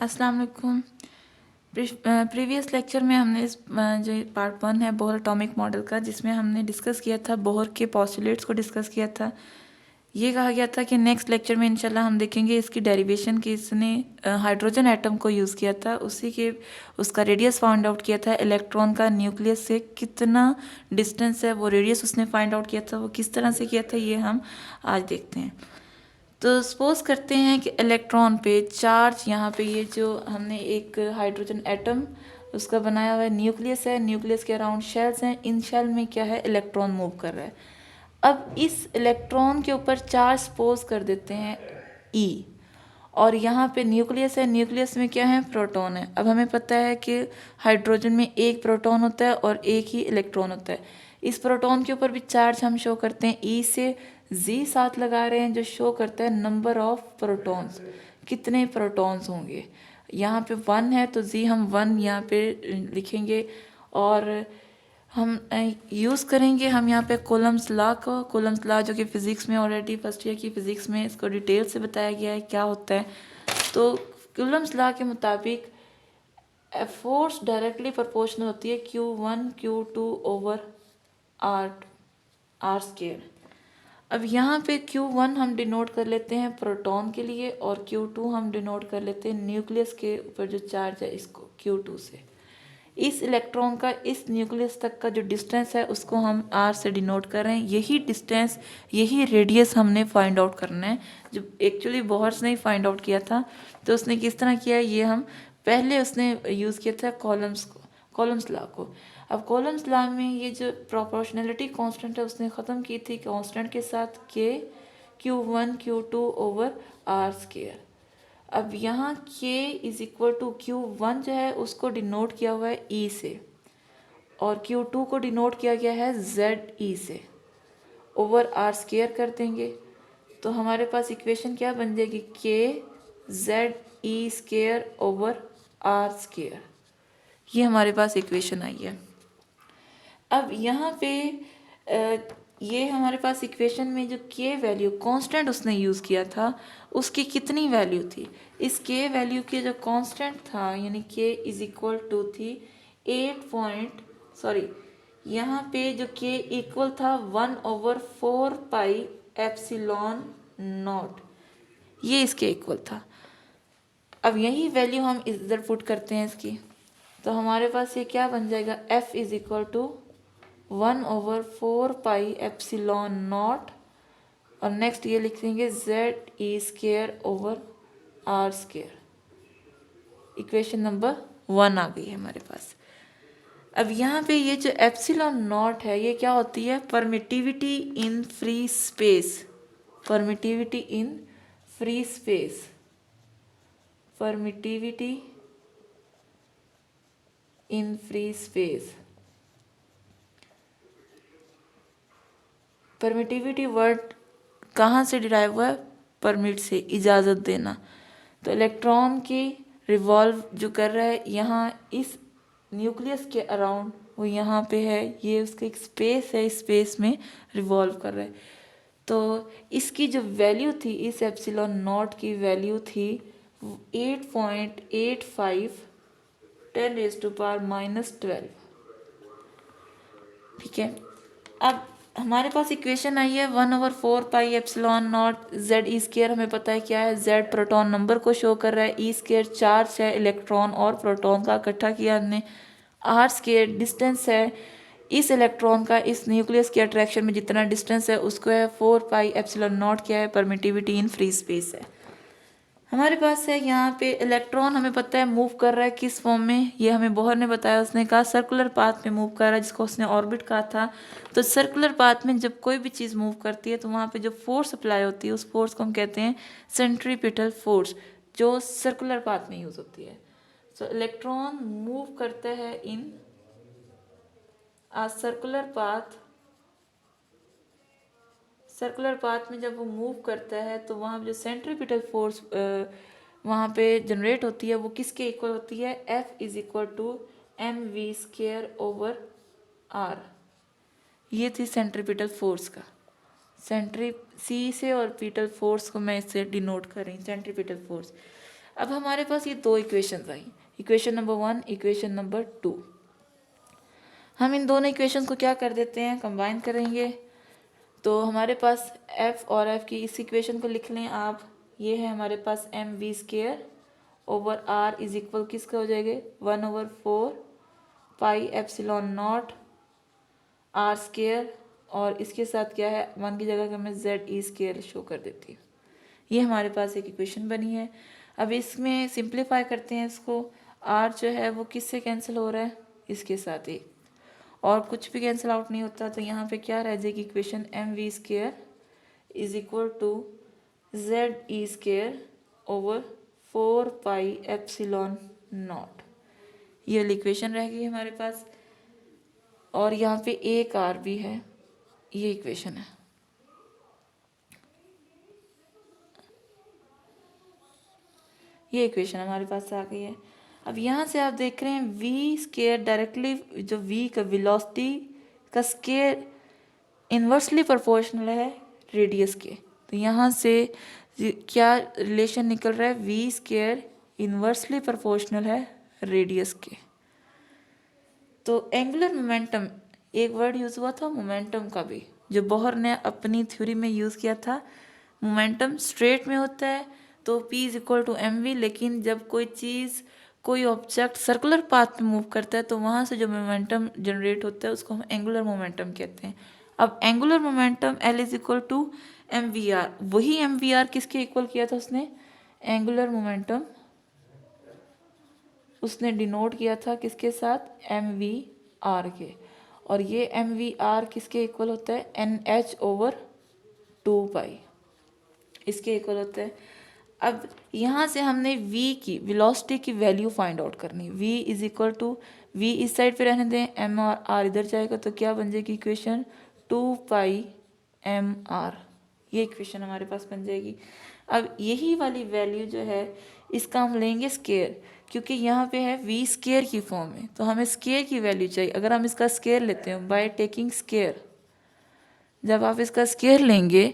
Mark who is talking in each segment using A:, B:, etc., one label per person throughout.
A: अस्सलाम वालेकुम। Previous lecture में हमने जो पार्ट 1 है बोहर एटॉमिक मॉडल का, जिसमें हमने डिस्कस किया था बोहर के पोस्टुलेट्स को डिस्कस किया था। ये कहा गया था कि नेक्स्ट लेक्चर में इंशाल्लाह हम देखेंगे इसकी डेरिवेशन की। इसने हाइड्रोजन एटम को यूज़ किया था, उसका रेडियस फाइंड आउट किया था। इलेक्ट्रॉन का न्यूक्लियस से कितना डिस्टेंस है वो रेडियस उसने फाइंड आउट किया था। वो किस तरह से किया था ये हम आज देखते हैं। तो सपोज करते हैं कि इलेक्ट्रॉन पे चार्ज, यहाँ पे ये जो हमने एक हाइड्रोजन एटम उसका बनाया हुआ है, न्यूक्लियस है, न्यूक्लियस के अराउंड शेल्स हैं, इन शेल में क्या है, इलेक्ट्रॉन मूव कर रहा है। अब इस इलेक्ट्रॉन के ऊपर चार्ज सपोज कर देते हैं ई, और यहाँ पे न्यूक्लियस है, न्यूक्लियस में क्या है, प्रोटॉन है। अब हमें पता है कि हाइड्रोजन में एक प्रोटॉन होता है और एक ही इलेक्ट्रॉन होता है। इस प्रोटॉन के ऊपर भी चार्ज हम शो करते हैं ई से, जी साथ लगा रहे हैं जो शो करता है नंबर ऑफ प्रोटॉन्स, कितने प्रोटॉन्स होंगे। यहाँ पे 1 है तो जी हम 1 यहाँ पे लिखेंगे। और हम यूज़ करेंगे हम यहाँ पे कूलम्स लॉ को। कूलम्स लॉ जो कि फ़िज़िक्स में ऑलरेडी फर्स्ट ईयर की फ़िज़िक्स में इसको डिटेल से बताया गया है क्या होता है। तो कूलम्स लॉ के मुताबिक फोर्स डायरेक्टली प्रोपोर्शनल होती है Q1 Q2 over r square. अब यहाँ पे Q1 हम डिनोट कर लेते हैं प्रोटॉन के लिए, और Q2 हम डिनोट कर लेते हैं न्यूक्लियस के ऊपर जो चार्ज है इसको Q2 से। इस इलेक्ट्रॉन का इस न्यूक्लियस तक का जो डिस्टेंस है उसको हम R से डिनोट कर रहे हैं। यही डिस्टेंस, यही रेडियस हमने फाइंड आउट करना है, जो एक्चुअली बोहर्स ने फाइंड आउट किया था। तो उसने किस तरह किया, ये हम पहले उसने यूज़ किया था कॉलम्स लॉ को। अब कॉलम्स लॉ में ये जो प्रोपोर्शनलिटी कांस्टेंट है उसने ख़त्म की थी कांस्टेंट के साथ के Q1 Q2 over R square. अब यहाँ K is equal to Q1 जो है उसको डिनोट किया हुआ है E से, और Q2 को डिनोट किया गया है ZE से, ओवर R स्केयर कर देंगे। तो हमारे पास इक्वेशन क्या बन जाएगी, K ZE square over R square. ये हमारे पास इक्वेशन आई है। अब यहाँ पे ये हमारे पास इक्वेशन में जो के वैल्यू कांस्टेंट उसने यूज़ किया था उसकी कितनी वैल्यू थी, इस के वैल्यू के जो कांस्टेंट था यानी के इज इक्वल टू थी 8 यहाँ पे जो के इक्वल था 1/4 पाई एप्सिलॉन नॉट, ये इसके इक्वल था। अब यही वैल्यू हम इधर पुट करते हैं इसकी, तो हमारे पास ये क्या बन जाएगा, F is equal to 1/4 pi epsilon naught, और नेक्स्ट ये लिख देंगे ZE square over R square. Equation number 1 आ गई है हमारे पास। अब यहाँ पे ये जो एप्सिलॉन नॉट है ये क्या होती है, permittivity in free space. Permittivity in free space, permittivity in free space. Permittivity word कहाँ से डिराइव हुआ है, परमिट से, इजाज़त देना। तो इलेक्ट्रॉन की रिवॉल्व जो कर रहा है यहाँ इस न्यूक्लियस के अराउंड, वो यहाँ पे है, ये उसका एक स्पेस है, इस स्पेस में रिवॉल्व कर रहा है। तो इसकी जो वैल्यू थी, इस एप्सिलॉन नॉट की वैल्यू थी 8.85 10⁻⁻12। ठीक है। अब हमारे पास इक्वेशन आई है 1/4 pi epsilon not ZE square. हमें पता है क्या है, Z प्रोटॉन नंबर को शो कर रहा है, E स्केयर चार्ज है इलेक्ट्रॉन और प्रोटॉन का इकट्ठा किया हमने, R स्केयर डिस्टेंस है इस इलेक्ट्रॉन का इस न्यूक्लियस के अट्रैक्शन में जितना डिस्टेंस है उसको है 4 पाई एप्सिलॉन नॉट क्या है, परमिटिविटी इन फ्री स्पेस है। हमारे पास है यहाँ पे इलेक्ट्रॉन, हमें पता है मूव कर रहा है किस फॉर्म में, ये हमें बोहर ने बताया, उसने कहा सर्कुलर पाथ में मूव कर रहा है, जिसको उसने ऑर्बिट कहा था। तो सर्कुलर पाथ में जब कोई भी चीज़ मूव करती है तो वहाँ पे जो फोर्स अप्लाई होती है उस फोर्स को हम कहते हैं सेंट्रीपिटल फोर्स, जो सर्कुलर पाथ में यूज़ होती है। सो इलेक्ट्रॉन मूव करता है इन आ सर्कुलर पाथ। सर्कुलर पाथ में जब वो मूव करता है तो वहाँ पे जो सेंट्रीपिटल फोर्स वहाँ पे जनरेट होती है वो किसके इक्वल होती है, F is equal to mv square over R। ये थी सेंट्रीपिटल फोर्स का, सेंट्री सी से और पिटल फोर्स को मैं इससे डिनोट कर रही हूँ, सेंट्रीपिटल फोर्स। अब हमारे पास ये दो इक्वेशंस आई, इक्वेशन नंबर 1, इक्वेशन नंबर 2। हम इन दोनों इक्वेशंस को क्या कर देते हैं, कंबाइन करेंगे। तो हमारे पास f और f की इस इक्वेशन को लिख लें आप। ये है हमारे पास M we square over R is equal किसका हो जाएगा, 1/4 pi epsilon not R square, और इसके साथ क्या है, 1 की जगह का मैं जेड ई स्केयर शो कर देती हूँ। ये हमारे पास एक इक्वेशन बनी है। अब इसमें सिंप्लीफाई करते हैं इसको। आर जो है वो किससे कैंसिल हो रहा है, इसके साथ ही, और कुछ भी कैंसिल आउट नहीं होता। तो यहाँ पे क्या रह जाएगी equation, m we square is equal to z e square over 4 pi epsilon naught. ये वाली इक्वेशन रह गई हमारे पास। और यहाँ पे एक आर भी है, ये इक्वेशन है। ये इक्वेशन हमारे पास आ गई है। अब यहाँ से आप देख रहे हैं वी स्केयर डायरेक्टली, जो वी का वेलोसिटी का स्केयर इन्वर्सली प्रोपोर्शनल है रेडियस के। तो यहाँ से क्या रिलेशन निकल रहा है, वी स्केयर इन्वर्सली प्रोपोर्शनल है रेडियस के। तो एंगुलर मोमेंटम, एक वर्ड यूज हुआ था मोमेंटम का भी, जो बोहर ने अपनी थ्योरी में यूज किया था। मोमेंटम स्ट्रेट में होता है तो P is equal to m v, लेकिन जब कोई चीज़, कोई ऑब्जेक्ट सर्कुलर पाथ में मूव करता है तो वहाँ से जो मोमेंटम जनरेट होता है उसको हम एंगुलर मोमेंटम कहते हैं। अब angular momentum L is equal to m v r, वही एम वी आर किसके इक्वल किया था उसने, एंगुलर मोमेंटम उसने डिनोट किया था किसके साथ, एम वी आर के। और ये एम वी आर किसके इक्वल होता है, एन एच ओवर 2 पाई, इसके इक्वल होता है। अब यहाँ से हमने v की वेलोसिटी की वैल्यू फाइंड आउट करनी। v is equal to, v इस साइड पे रहने दें, एम और आर इधर जाएगा, तो क्या बन जाएगी इक्वेशन, 2 पाई एम आर। ये इक्वेशन हमारे पास बन जाएगी। अब यही वाली वैल्यू जो है इसका हम लेंगे स्केयर, क्योंकि यहाँ पे है v स्केयर की फॉर्म में, तो हमें स्केयर की वैल्यू चाहिए। अगर हम इसका स्केयर लेते हैं बाय टेकिंग स्केयर, जब आप इसका स्केयर लेंगे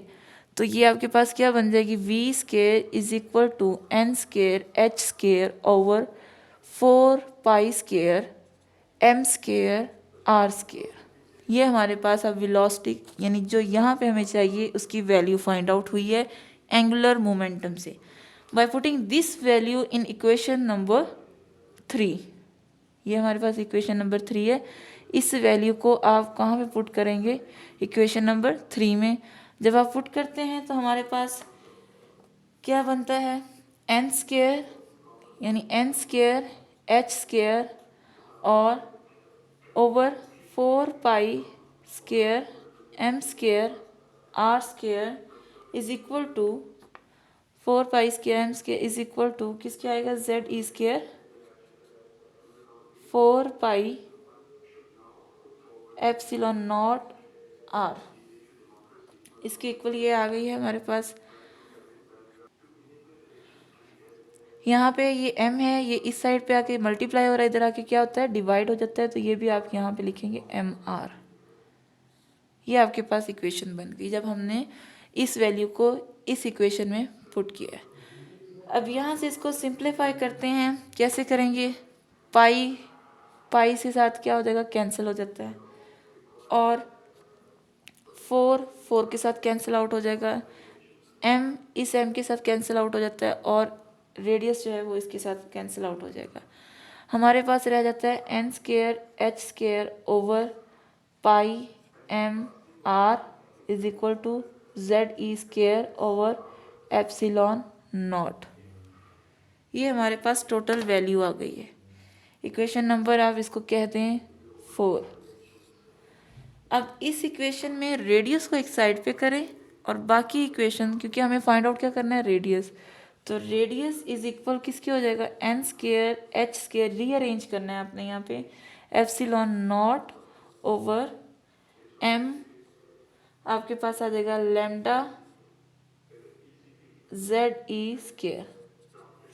A: तो ये आपके पास क्या बन जाएगी, v square is equal to n square h square over 4 pi square m square r square. ये हमारे पास अब वेलोसिटी, यानी जो यहाँ पे हमें चाहिए उसकी वैल्यू फाइंड आउट हुई है एंगुलर मोमेंटम से, by putting this value in equation number 3। ये हमारे पास इक्वेशन नंबर 3 है। इस वैल्यू को आप कहाँ पे पुट करेंगे, इक्वेशन नंबर 3 में। जब आप पुट करते हैं तो हमारे पास क्या बनता है, एन स्केयर, यानी एन स्केयर एच स्केयर और over 4 pi square m square r square is equal to 4 pi square m square is equal to किसके आएगा, z e square 4 pi epsilon not r, इसके इक्वल ये आ गई है हमारे पास। यहाँ पे ये m है, ये इस साइड पे आके मल्टीप्लाई हो रहा है, इधर आके क्या होता है, डिवाइड हो जाता है। तो ये भी आप यहाँ पे लिखेंगे एम आर। ये आपके पास इक्वेशन बन गई जब हमने इस वैल्यू को इस इक्वेशन में पुट किया है। अब यहाँ से इसको सिंप्लीफाई करते हैं, कैसे करेंगे, पाई पाई से साथ क्या हो जाएगा, कैंसिल हो जाता है, और 4 के साथ कैंसिल आउट हो जाएगा, m इस m के साथ कैंसिल आउट हो जाता है, और रेडियस जो है वो इसके साथ कैंसिल आउट हो जाएगा। हमारे पास रह जाता है n square h square over pi m r is equal to z e square over epsilon naught. ये हमारे पास टोटल वैल्यू आ गई है। इक्वेशन नंबर आप इसको कहते हैं 4। अब इस इक्वेशन में रेडियस को एक साइड पे करें और बाकी इक्वेशन, क्योंकि हमें फाइंड आउट क्या करना है, रेडियस, तो रेडियस इज इक्वल किसके हो जाएगा, n square h square, rearrange करना है आपने यहाँ पे, एप्सिलॉन नॉट ओवर एम आपके पास आ जाएगा lambda Z e square,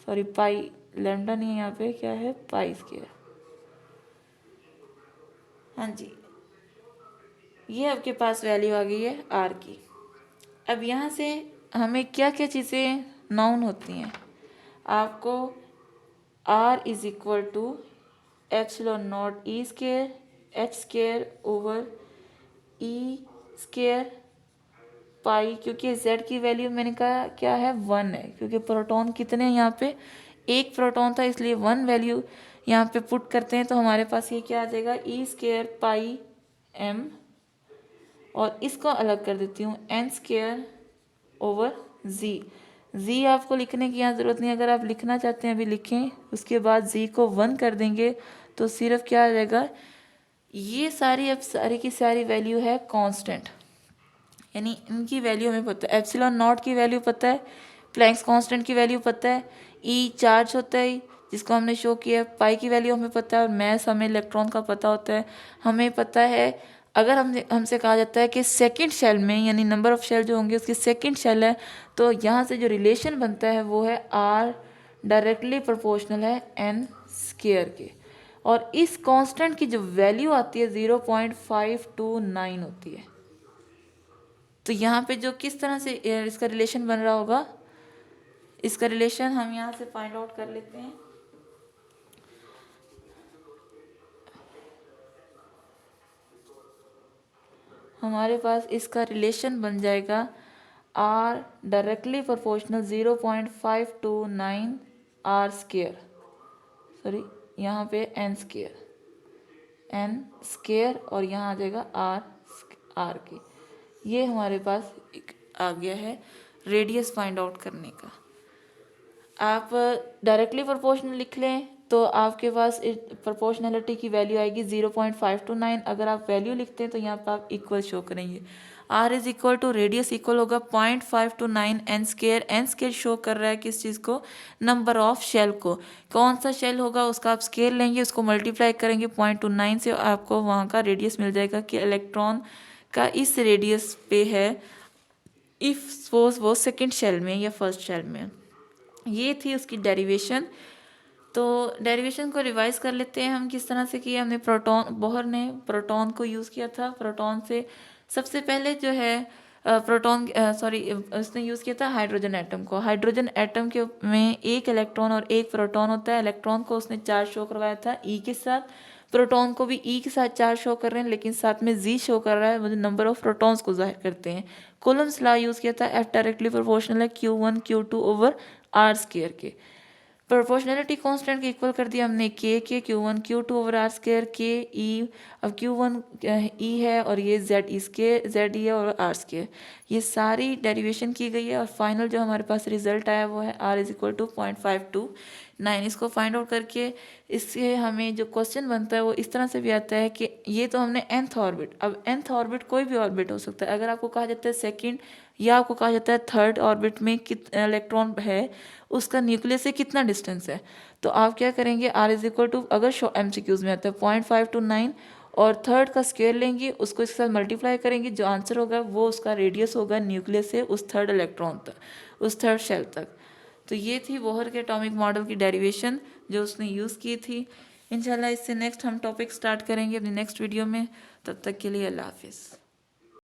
A: sorry पाई, लैम्डा नहीं है यहाँ पे, क्या है, पाई स्केयर। हाँ जी, ये आपके पास वैल्यू आ गई है आर की। अब यहाँ से हमें क्या क्या चीज़ें नाउन होती हैं, आपको R is equal to epsilon naught e square h square over e square pi, क्योंकि z की वैल्यू मैंने कहा क्या है 1 है, क्योंकि प्रोटॉन कितने हैं यहाँ पे, एक प्रोटॉन था, इसलिए 1 वैल्यू यहाँ पे पुट करते हैं तो हमारे पास ये क्या आ जाएगा ई स्केयर पाई m, और इसको अलग कर देती हूँ n स्केयर ओवर z आपको लिखने की यहाँ ज़रूरत नहीं, अगर आप लिखना चाहते हैं अभी लिखें, उसके बाद z को 1 कर देंगे तो सिर्फ क्या आ जाएगा, ये सारी अब सारी की सारी वैल्यू है कांस्टेंट, यानी इनकी वैल्यू हमें पता है, एप्सिलॉन नॉट की वैल्यू पता है, प्लैंक्स कांस्टेंट की वैल्यू पता है, ई चार्ज होता है जिसको हमने शो किया, पाई की वैल्यू हमें पता है, और मैस हमें इलेक्ट्रॉन का पता होता है। हमें पता है अगर हमसे कहा जाता है कि सेकंड शेल में, यानी नंबर ऑफ शेल जो होंगे उसकी सेकंड शेल है, तो यहाँ से जो रिलेशन बनता है वो है आर डायरेक्टली प्रोपोर्शनल है एन स्केयर के, और इस कांस्टेंट की जो वैल्यू आती है 0.529 होती है। तो यहाँ पे जो किस तरह से इसका रिलेशन बन रहा होगा, इसका रिलेशन हम यहाँ से फाइंड आउट कर लेते हैं। हमारे पास इसका रिलेशन बन जाएगा r directly proportional 0.529 r square, sorry यहाँ पे एन स्केयर और यहाँ आ जाएगा आर के। ये हमारे पास एक आ गया है रेडियस फाइंड आउट करने का। आप डायरेक्टली प्रोपोर्शनल लिख लें तो आपके पास प्रोपोर्शनलिटी की वैल्यू आएगी 0.529। अगर आप वैल्यू लिखते हैं तो यहाँ पर आप इक्वल शो करेंगे, r is equal to radius equal होगा 0.529 एन स्केयर शो कर रहा है किस चीज़ को, नंबर ऑफ शेल को। कौन सा शेल होगा उसका आप स्केयर लेंगे, उसको मल्टीप्लाई करेंगे 0.29 से, आपको वहाँ का रेडियस मिल जाएगा कि इलेक्ट्रॉन का इस रेडियस पे है, इफ सपोज वो सेकेंड शेल में या फर्स्ट शेल में। ये थी उसकी डेरिवेशन। तो डेरिवेशन को रिवाइज कर लेते हैं हम किस तरह से किया हमने। बोहर ने प्रोटॉन को यूज़ किया था। प्रोटॉन से सबसे पहले जो है उसने यूज़ किया था हाइड्रोजन एटम को। हाइड्रोजन एटम के में एक इलेक्ट्रॉन और एक प्रोटॉन होता है। इलेक्ट्रॉन को उसने चार्ज शो करवाया था ई के साथ, प्रोटॉन को भी ई के साथ चार्ज शो कर रहे हैं, लेकिन साथ में जी शो कर रहा है, मतलब नंबर ऑफ प्रोटॉन्स को जाहिर करते हैं। कूलम्स लॉ यूज़ किया था, एफ डायरेक्टली प्रोपोर्शनल है Q1 Q2 over r square के। प्रोपोर्शनलिटी कांस्टेंट के इक्वल कर दिया हमने के Q1 Q2 over r square के ई। अब Q1 ई है और ये Z ई है और आर स्केयर। ये सारी डेरिवेशन की गई है और फाइनल जो हमारे पास रिजल्ट आया वो है R इज इक्वल टू 0.529। इसको फाइंड आउट करके इससे हमें जो क्वेश्चन बनता है वो इस तरह से भी आता है कि ये तो हमने nth ऑर्बिट, अब nth ऑर्बिट कोई भी ऑर्बिट हो सकता है। अगर आपको कहा जाता है सेकंड या आपको कहा जाता है थर्ड ऑर्बिट में इलेक्ट्रॉन है, उसका न्यूक्लियस से कितना डिस्टेंस है, तो आप क्या करेंगे R इज इक्वल टू, अगर MCQs में आता है 0.529 और थर्ड का स्क्वायर लेंगे, उसको इसके साथ मल्टीप्लाई करेंगे, जो आंसर होगा वो उसका रेडियस होगा न्यूक्लियस से उस थर्ड इलेक्ट्रॉन तक, उस थर्ड शेल तक। तो ये थी बोहर के एटॉमिक मॉडल की डेरिवेशन जो उसने यूज़ की थी। इंशाल्लाह इससे नेक्स्ट हम टॉपिक स्टार्ट करेंगे अपनी नेक्स्ट वीडियो में। तब तक के लिए अल्लाह हाफिज़।